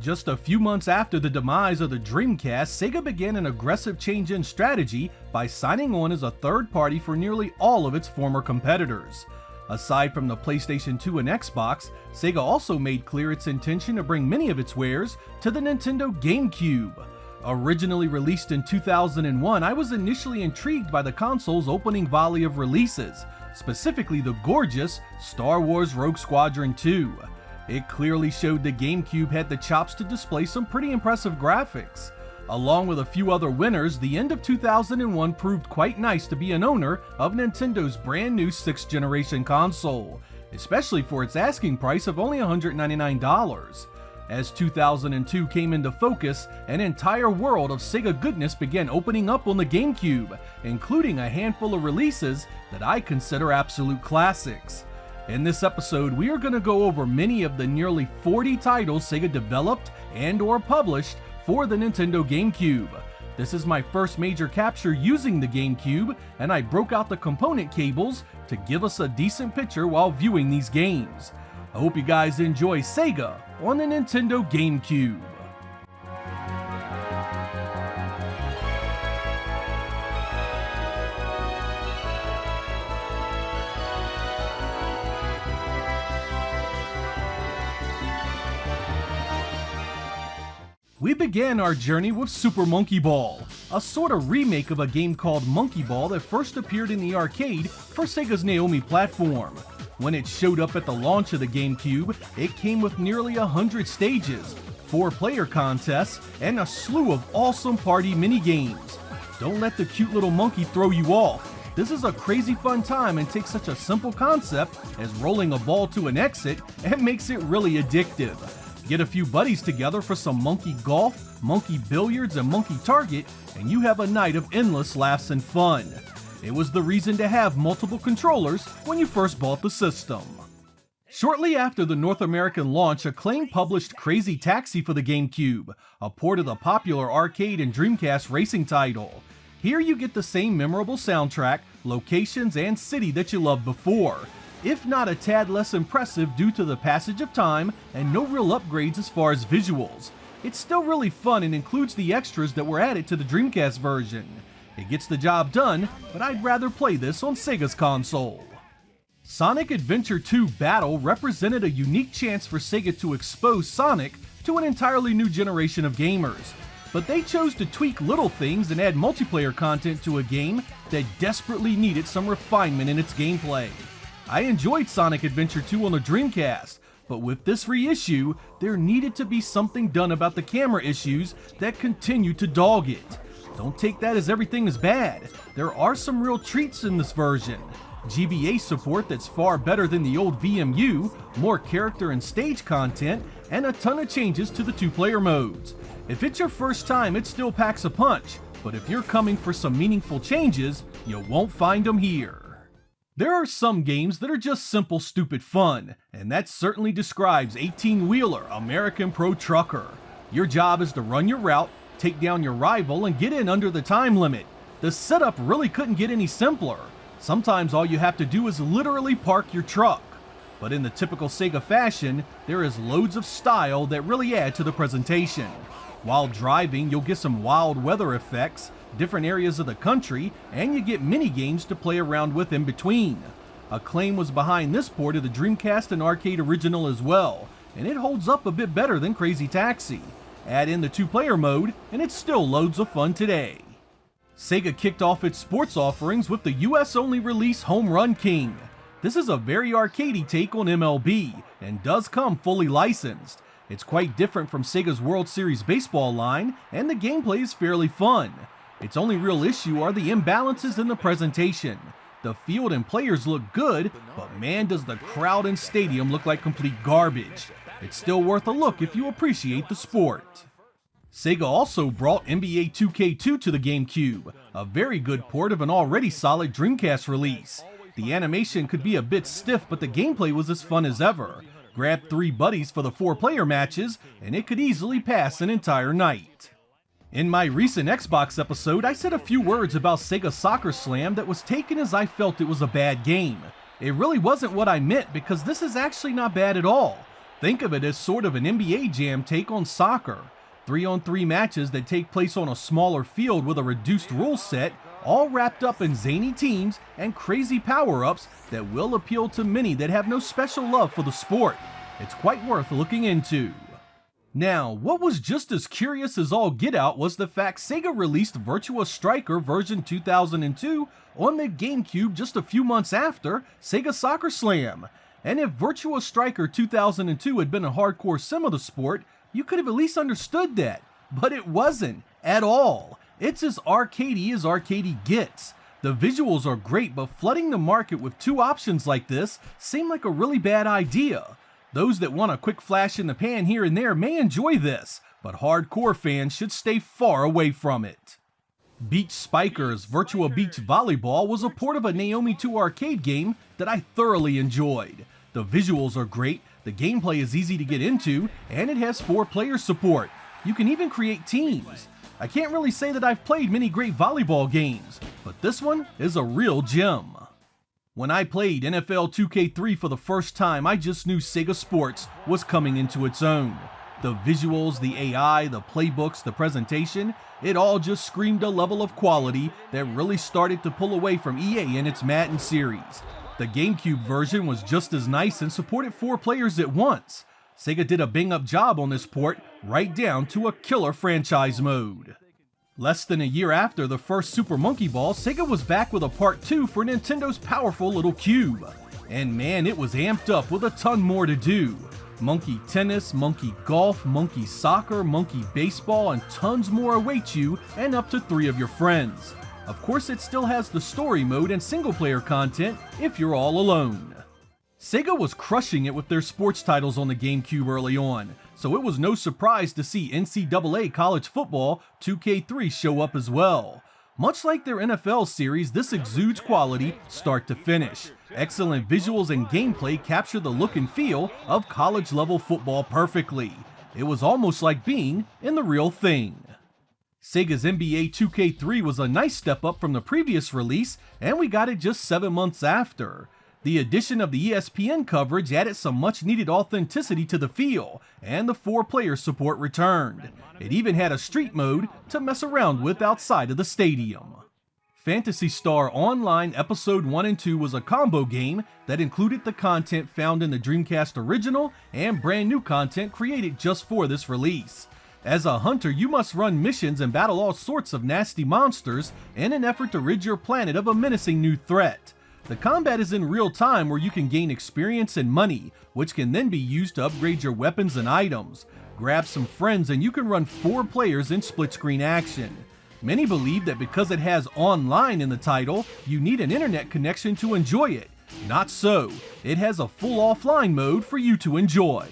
Just a few months after the demise of the Dreamcast, Sega began an aggressive change in strategy by signing on as a third party for nearly all of its former competitors. Aside from the PlayStation 2 and Xbox, Sega also made clear its intention to bring many of its wares to the Nintendo Gamecube. Originally released in 2001, I was initially intrigued by the console's opening volley of releases, specifically the gorgeous Star Wars Rogue Squadron 2. It clearly showed the GameCube had the chops to display some pretty impressive graphics. Along with a few other winners, the end of 2001 proved quite nice to be an owner of Nintendo's brand new 6th generation console, especially for its asking price of only $199. As 2002 came into focus, an entire world of Sega goodness began opening up on the GameCube, including a handful of releases that I consider absolute classics. In this episode, we are going to go over many of the nearly 40 titles Sega developed and or published for the Nintendo GameCube. This is my first major capture using the GameCube, and I broke out the component cables to give us a decent picture while viewing these games. I hope you guys enjoy Sega on the Nintendo GameCube. We began our journey with Super Monkey Ball, a sort of remake of a game called Monkey Ball that first appeared in the arcade for Sega's Naomi platform. When it showed up at the launch of the GameCube, it came with nearly 100 stages, 4-player contests, and a slew of awesome party minigames. Don't let the cute little monkey throw you off. This is a crazy fun time and takes such a simple concept as rolling a ball to an exit and makes it really addictive. Get a few buddies together for some monkey golf, monkey billiards, and monkey target, and you have a night of endless laughs and fun. It was the reason to have multiple controllers when you first bought the system. Shortly after the North American launch, Acclaim published Crazy Taxi for the GameCube, a port of the popular arcade and Dreamcast racing title. Here you get the same memorable soundtrack, locations, and city that you loved before, if not a tad less impressive due to the passage of time and no real upgrades as far as visuals. It's still really fun and includes the extras that were added to the Dreamcast version. It gets the job done, but I'd rather play this on Sega's console. Sonic Adventure 2 Battle represented a unique chance for Sega to expose Sonic to an entirely new generation of gamers, but they chose to tweak little things and add multiplayer content to a game that desperately needed some refinement in its gameplay. I enjoyed Sonic Adventure 2 on the Dreamcast, but with this reissue, there needed to be something done about the camera issues that continue to dog it. Don't take that as everything is bad. There are some real treats in this version. GBA support that's far better than the old VMU, more character and stage content, and a ton of changes to the 2-player modes. If it's your first time, it still packs a punch, but if you're coming for some meaningful changes, you won't find them here. There are some games that are just simple stupid fun, and that certainly describes 18-wheeler American Pro Trucker. Your job is to run your route, take down your rival, and get in under the time limit. The setup really couldn't get any simpler. Sometimes all you have to do is literally park your truck. But in the typical Sega fashion, there is loads of style that really add to the presentation. While driving, you'll get some wild weather effects, different areas of the country, and you get mini games to play around with in between. Acclaim was behind this port of the Dreamcast and arcade original as well, and it holds up a bit better than Crazy Taxi. Add in the 2-player mode, and it's still loads of fun today. Sega kicked off its sports offerings with the US-only release Home Run King. This is a very arcadey take on MLB, and does come fully licensed. It's quite different from Sega's World Series baseball line, and the gameplay is fairly fun. Its only real issue are the imbalances in the presentation. The field and players look good, but man does the crowd and stadium look like complete garbage. It's still worth a look if you appreciate the sport. Sega also brought NBA 2K2 to the GameCube, a very good port of an already solid Dreamcast release. The animation could be a bit stiff, but the gameplay was as fun as ever. Grab 3 buddies for the 4-player matches, and it could easily pass an entire night. In my recent Xbox episode, I said a few words about Sega Soccer Slam that was taken as I felt it was a bad game. It really wasn't what I meant, because this is actually not bad at all. Think of it as sort of an NBA Jam take on soccer. 3-on-3 matches that take place on a smaller field with a reduced rule set, all wrapped up in zany teams and crazy power-ups that will appeal to many that have no special love for the sport. It's quite worth looking into. Now, what was just as curious as all get out was the fact Sega released Virtua Striker version 2002 on the Gamecube just a few months after Sega Soccer Slam. And if Virtua Striker 2002 had been a hardcore sim of the sport, you could have at least understood that. But it wasn't, at all. It's as arcadey as arcadey gets. The visuals are great, but flooding the market with two options like this seemed like a really bad idea. Those that want a quick flash in the pan here and there may enjoy this, but hardcore fans should stay far away from it. Beach Spikers Virtua Beach Volleyball was a port of a Naomi 2 arcade game that I thoroughly enjoyed. The visuals are great, the gameplay is easy to get into, and it has 4-player support. You can even create teams. I can't really say that I've played many great volleyball games, but this one is a real gem. When I played NFL 2K3 for the first time, I just knew Sega Sports was coming into its own. The visuals, the AI, the playbooks, the presentation, it all just screamed a level of quality that really started to pull away from EA in its Madden series. The Gamecube version was just as nice and supported 4 players at once. Sega did a bang-up job on this port, right down to a killer franchise mode. Less than a year after the first Super Monkey Ball, Sega was back with a part 2 for Nintendo's powerful little cube. And man, it was amped up with a ton more to do. Monkey tennis, monkey golf, monkey soccer, monkey baseball, and tons more await you and up to 3 of your friends. Of course, it still has the story mode and single-player content if you're all alone. Sega was crushing it with their sports titles on the GameCube early on, so it was no surprise to see NCAA College Football 2K3 show up as well. Much like their NFL series, this exudes quality start to finish. Excellent visuals and gameplay capture the look and feel of college-level football perfectly. It was almost like being in the real thing. Sega's NBA 2K3 was a nice step up from the previous release, and we got it just 7 months after. The addition of the ESPN coverage added some much-needed authenticity to the feel, and the 4-player support returned. It even had a street mode to mess around with outside of the stadium. Phantasy Star Online Episode 1 and 2 was a combo game that included the content found in the Dreamcast original and brand new content created just for this release. As a hunter, you must run missions and battle all sorts of nasty monsters in an effort to rid your planet of a menacing new threat. The combat is in real time where you can gain experience and money, which can then be used to upgrade your weapons and items. Grab some friends and you can run 4 players in split-screen action. Many believe that because it has online in the title, you need an internet connection to enjoy it. Not so. It has a full offline mode for you to enjoy.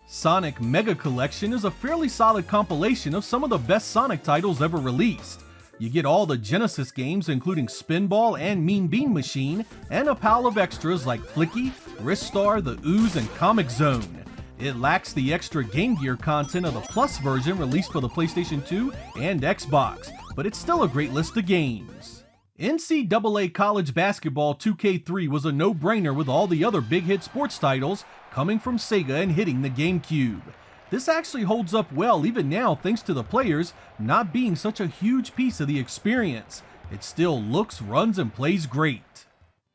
Sonic Mega Collection is a fairly solid compilation of some of the best Sonic titles ever released. You get all the Genesis games including Spinball and Mean Bean Machine, and a pile of extras like Flicky, Ristar, The Ooze, and Comic Zone. It lacks the extra Game Gear content of the Plus version released for the PlayStation 2 and Xbox, but it's still a great list of games. NCAA College Basketball 2K3 was a no-brainer with all the other big hit sports titles coming from Sega and hitting the GameCube. This actually holds up well even now thanks to the players not being such a huge piece of the experience. It still looks, runs, and plays great.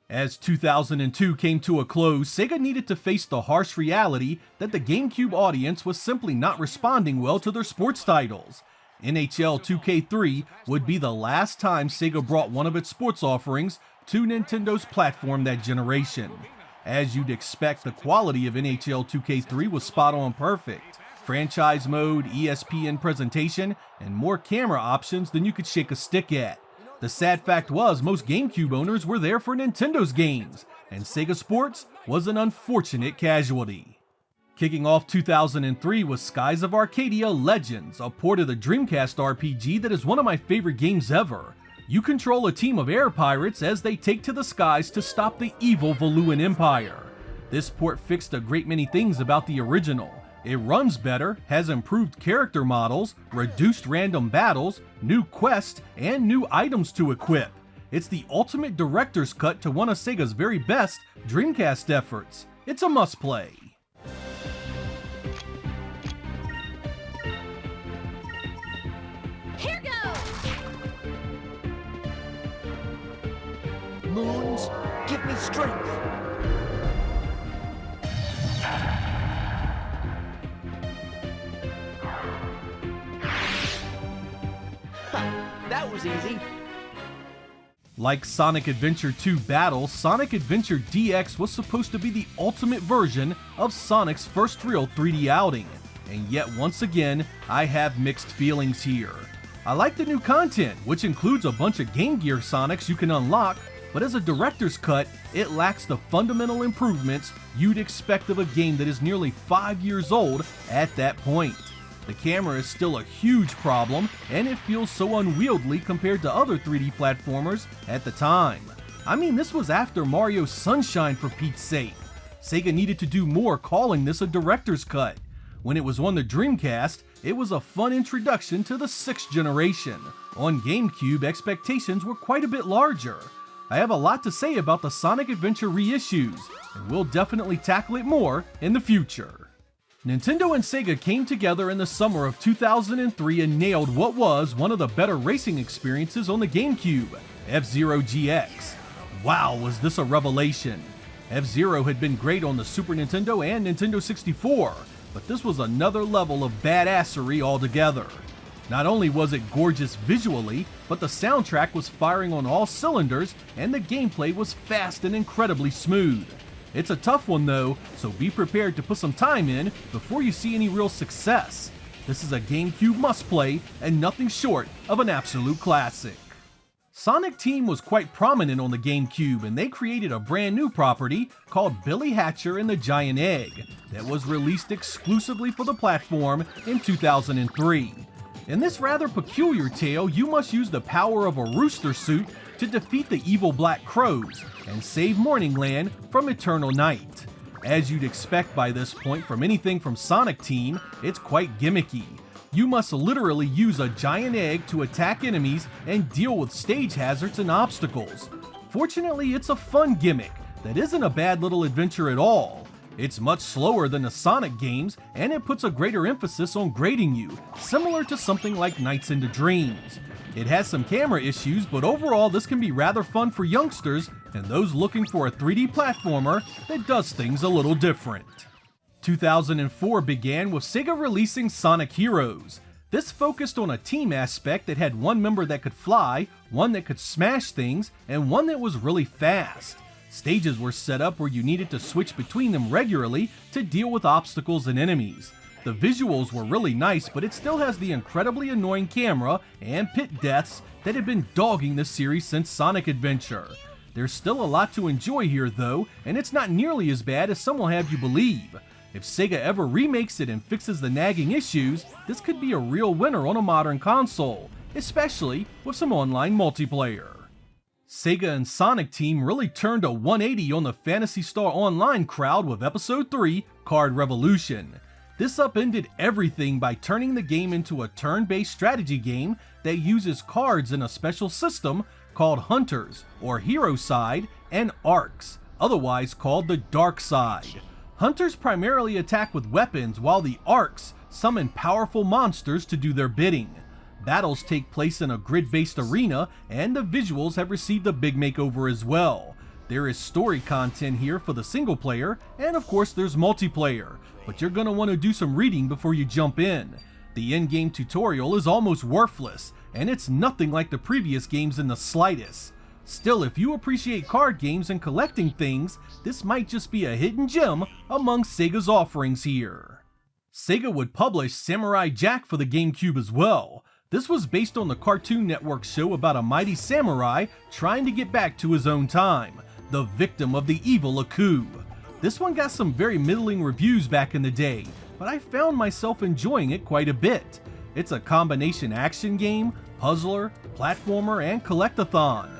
As 2002 came to a close, Sega needed to face the harsh reality that the GameCube audience was simply not responding well to their sports titles. NHL 2K3 would be the last time Sega brought one of its sports offerings to Nintendo's platform that generation. As you'd expect, the quality of NHL 2K3 was spot on perfect. Franchise mode, ESPN presentation, and more camera options than you could shake a stick at. The sad fact was most GameCube owners were there for Nintendo's games, and Sega Sports was an unfortunate casualty. Kicking off 2003 was Skies of Arcadia Legends, a port of the Dreamcast RPG that is one of my favorite games ever. You control a team of air pirates as they take to the skies to stop the evil Valuan Empire. This port fixed a great many things about the original. It runs better, has improved character models, reduced random battles, new quests, and new items to equip. It's the ultimate director's cut to one of Sega's very best Dreamcast efforts. It's a must-play. moons, give me strength. That was easy. Like Sonic Adventure 2 Battle, Sonic Adventure DX was supposed to be the ultimate version of Sonic's first real 3D outing, and yet once again, I have mixed feelings here. I like the new content, which includes a bunch of Game Gear Sonics you can unlock, but as a director's cut, it lacks the fundamental improvements you'd expect of a game that is nearly 5 years old at that point. The camera is still a huge problem, and it feels so unwieldy compared to other 3D platformers at the time. I mean, this was after Mario Sunshine, for Pete's sake. Sega needed to do more calling this a director's cut. When it was on the Dreamcast, it was a fun introduction to the 6th generation. On Gamecube, expectations were quite a bit larger. I have a lot to say about the Sonic Adventure reissues, and we'll definitely tackle it more in the future. Nintendo and Sega came together in the summer of 2003 and nailed what was one of the better racing experiences on the Gamecube, F-Zero GX. Wow, was this a revelation! F-Zero had been great on the Super Nintendo and Nintendo 64, but this was another level of badassery altogether. Not only was it gorgeous visually, but the soundtrack was firing on all cylinders and the gameplay was fast and incredibly smooth. It's a tough one though, so be prepared to put some time in before you see any real success. This is a GameCube must-play and nothing short of an absolute classic. Sonic Team was quite prominent on the GameCube, and they created a brand new property called Billy Hatcher and the Giant Egg that was released exclusively for the platform in 2003. In this rather peculiar tale, you must use the power of a rooster suit to defeat the evil Black Crows and save Morningland from eternal night. As you'd expect by this point from anything from Sonic Team, it's quite gimmicky. You must literally use a giant egg to attack enemies and deal with stage hazards and obstacles. Fortunately, it's a fun gimmick that isn't a bad little adventure at all. It's much slower than the Sonic games, and it puts a greater emphasis on grading you, similar to something like Nights into Dreams. It has some camera issues, but overall this can be rather fun for youngsters and those looking for a 3D platformer that does things a little different. 2004 began with Sega releasing Sonic Heroes. This focused on a team aspect that had one member that could fly, one that could smash things, and one that was really fast. Stages were set up where you needed to switch between them regularly to deal with obstacles and enemies. The visuals were really nice, but it still has the incredibly annoying camera and pit deaths that have been dogging the series since Sonic Adventure. There's still a lot to enjoy here though, and it's not nearly as bad as some will have you believe. If Sega ever remakes it and fixes the nagging issues, this could be a real winner on a modern console, especially with some online multiplayer. Sega and Sonic Team really turned a 180 on the Phantasy Star Online crowd with Episode 3, Card Revolution. This upended everything by turning the game into a turn-based strategy game that uses cards in a special system called Hunters, or Hero Side, and Arcs, otherwise called the Dark Side. Hunters primarily attack with weapons, while the Arcs summon powerful monsters to do their bidding. Battles take place in a grid-based arena, and the visuals have received a big makeover as well. There is story content here for the single player, and of course there's multiplayer, but you're going to want to do some reading before you jump in. The in-game tutorial is almost worthless, and it's nothing like the previous games in the slightest. Still, if you appreciate card games and collecting things, this might just be a hidden gem among Sega's offerings here. Sega would publish Samurai Jack for the GameCube as well. This was based on the Cartoon Network show about a mighty samurai trying to get back to his own time, the victim of the evil Aku. This one got some very middling reviews back in the day, but I found myself enjoying it quite a bit. It's a combination action game, puzzler, platformer, and collectathon.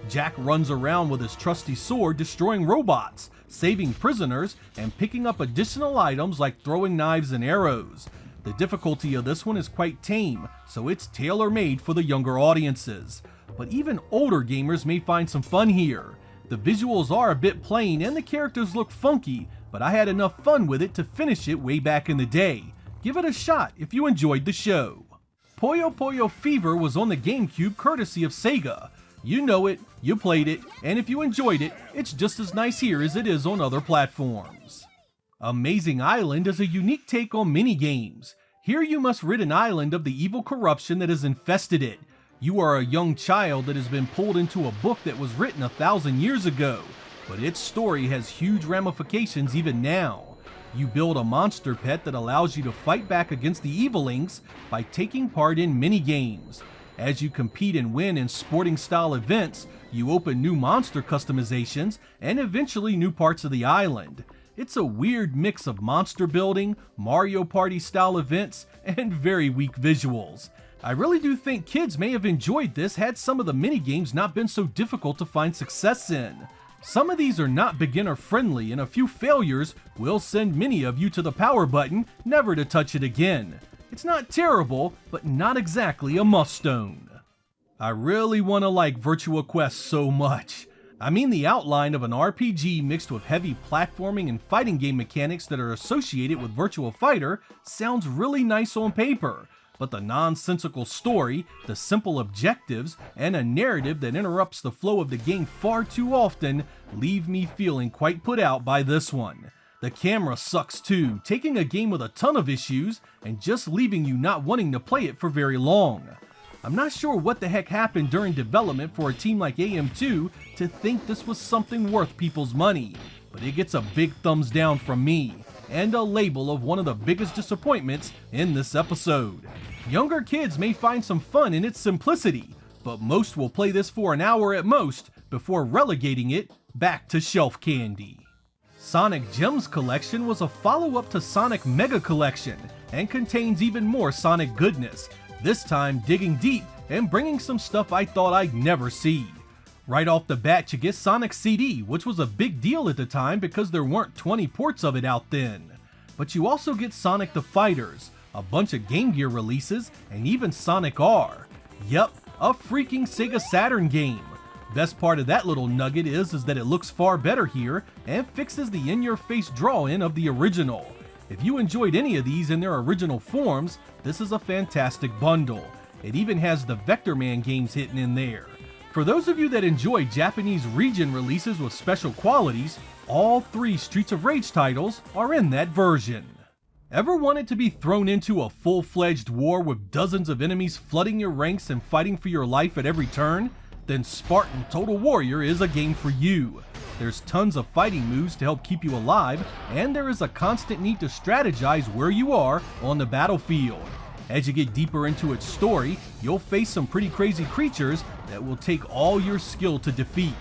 Jack runs around with his trusty sword destroying robots, saving prisoners, and picking up additional items like throwing knives and arrows. The difficulty of this one is quite tame, so it's tailor-made for the younger audiences. But even older gamers may find some fun here. The visuals are a bit plain and the characters look funky, but I had enough fun with it to finish it way back in the day. Give it a shot if you enjoyed the show. Puyo Puyo Fever was on the GameCube courtesy of Sega. You know it, you played it, and if you enjoyed it, it's just as nice here as it is on other platforms. Amazing Island is a unique take on minigames. Here you must rid an island of the evil corruption that has infested it. You are a young child that has been pulled into a book that was written 1,000 years ago, but its story has huge ramifications even now. You build a monster pet that allows you to fight back against the evilings by taking part in minigames. As you compete and win in sporting style events, you open new monster customizations and eventually new parts of the island. It's a weird mix of monster building, Mario Party style events, and very weak visuals. I really do think kids may have enjoyed this had some of the minigames not been so difficult to find success in. Some of these are not beginner friendly, and a few failures will send many of you to the power button, never to touch it again. It's not terrible, but not exactly a must-own. I really want to like Virtua Quest so much. I mean, the outline of an RPG mixed with heavy platforming and fighting game mechanics that are associated with Virtua Fighter sounds really nice on paper. But the nonsensical story, the simple objectives, and a narrative that interrupts the flow of the game far too often leave me feeling quite put out by this one. The camera sucks too, taking a game with a ton of issues and just leaving you not wanting to play it for very long. I'm not sure what the heck happened during development for a team like AM2 to think this was something worth people's money, but it gets a big thumbs down from me, and a label of one of the biggest disappointments in this episode. Younger kids may find some fun in its simplicity, but most will play this for an hour at most before relegating it back to shelf candy. Sonic Gems Collection was a follow-up to Sonic Mega Collection and contains even more Sonic goodness, this time digging deep and bringing some stuff I thought I'd never see. Right off the bat you get Sonic CD, which was a big deal at the time because there weren't 20 ports of it out then. But you also get Sonic the Fighters, a bunch of Game Gear releases, and even Sonic R. Yep, a freaking Sega Saturn game. Best part of that little nugget is that it looks far better here and fixes the in-your-face draw-in of the original. If you enjoyed any of these in their original forms, this is a fantastic bundle. It even has the Vector Man games hidden in there. For those of you that enjoy Japanese region releases with special qualities, all 3 Streets of Rage titles are in that version. Ever wanted to be thrown into a full-fledged war with dozens of enemies flooding your ranks and fighting for your life at every turn? Then Spartan Total Warrior is a game for you. There's tons of fighting moves to help keep you alive, and there is a constant need to strategize where you are on the battlefield. As you get deeper into its story, you'll face some pretty crazy creatures that will take all your skill to defeat.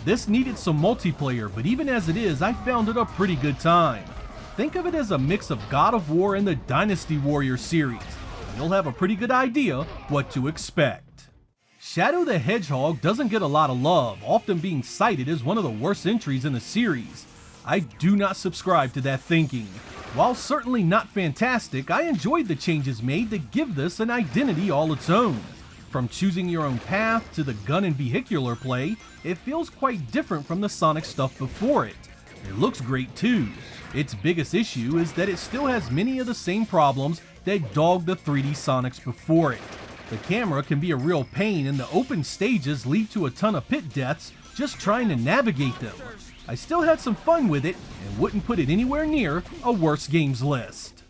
This needed some multiplayer, but even as it is, I found it a pretty good time. Think of it as a mix of God of War and the Dynasty Warrior series. You'll have a pretty good idea what to expect. Shadow the Hedgehog doesn't get a lot of love, often being cited as one of the worst entries in the series. I do not subscribe to that thinking. While certainly not fantastic, I enjoyed the changes made to give this an identity all its own. From choosing your own path to the gun and vehicular play, it feels quite different from the Sonic stuff before it. It looks great too. Its biggest issue is that it still has many of the same problems that dogged the 3D Sonics before it. The camera can be a real pain and the open stages lead to a ton of pit deaths just trying to navigate them. I still had some fun with it and wouldn't put it anywhere near a worst games list.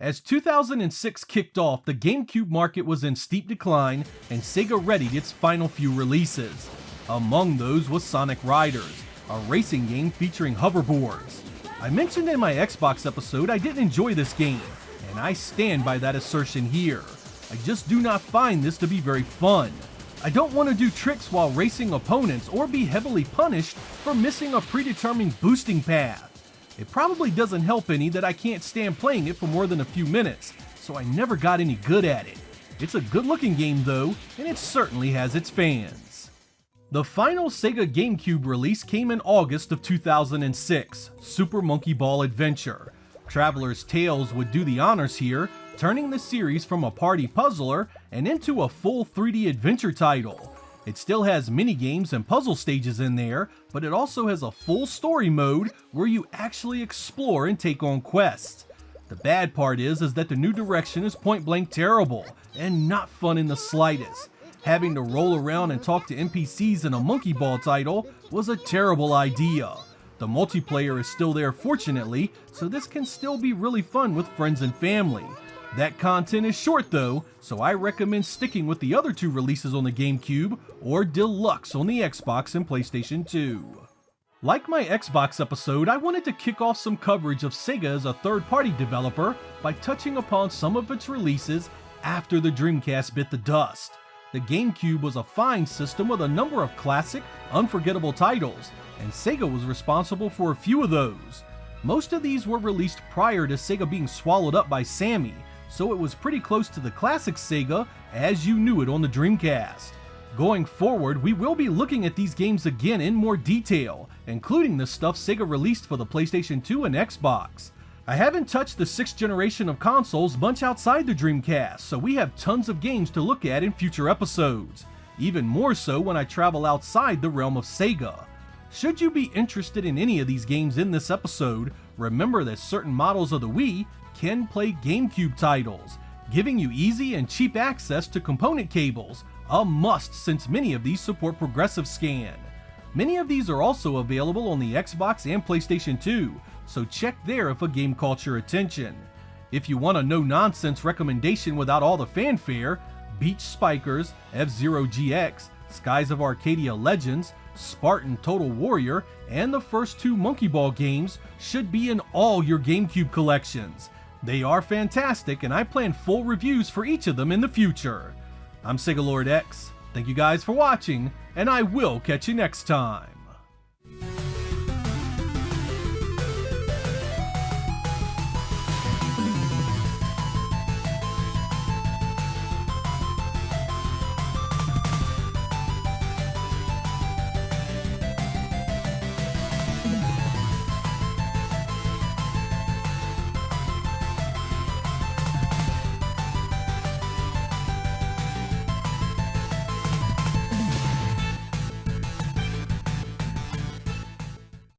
As 2006 kicked off, the Gamecube market was in steep decline and Sega readied its final few releases. Among those was Sonic Riders, a racing game featuring hoverboards. I mentioned in my Xbox episode I didn't enjoy this game, and I stand by that assertion here. I just do not find this to be very fun. I don't want to do tricks while racing opponents or be heavily punished for missing a predetermined boosting path. It probably doesn't help any that I can't stand playing it for more than a few minutes, so I never got any good at it. It's a good looking game though, and it certainly has its fans. The final Sega Gamecube release came in August of 2006, Super Monkey Ball Adventure. Traveler's Tales would do the honors here, turning the series from a party puzzler and into a full 3D adventure title. It still has minigames and puzzle stages in there, but it also has a full story mode where you actually explore and take on quests. The bad part is that the new direction is point blank terrible and not fun in the slightest. Having to roll around and talk to NPCs in a Monkey Ball title was a terrible idea. The multiplayer is still there fortunately, so this can still be really fun with friends and family. That content is short though, so I recommend sticking with the other 2 releases on the GameCube or Deluxe on the Xbox and PlayStation 2. Like my Xbox episode, I wanted to kick off some coverage of Sega as a third-party developer by touching upon some of its releases after the Dreamcast bit the dust. The GameCube was a fine system with a number of classic, unforgettable titles, and Sega was responsible for a few of those. Most of these were released prior to Sega being swallowed up by Sammy, so it was pretty close to the classic Sega as you knew it on the Dreamcast. Going forward, we will be looking at these games again in more detail, including the stuff Sega released for the PlayStation 2 and Xbox. I haven't touched the 6th generation of consoles much outside the Dreamcast, so we have tons of games to look at in future episodes, even more so when I travel outside the realm of Sega. Should you be interested in any of these games in this episode, remember that certain models of the Wii can play GameCube titles, giving you easy and cheap access to component cables, a must since many of these support progressive scan. Many of these are also available on the Xbox and PlayStation 2, so check there if a game caught your attention. If you want a no-nonsense recommendation without all the fanfare, Beach Spikers, F-Zero GX, Skies of Arcadia Legends, Spartan Total Warrior, and the first 2 Monkey Ball games should be in all your GameCube collections. They are fantastic, and I plan full reviews for each of them in the future. I'm Sega Lord X, thank you guys for watching, and I will catch you next time.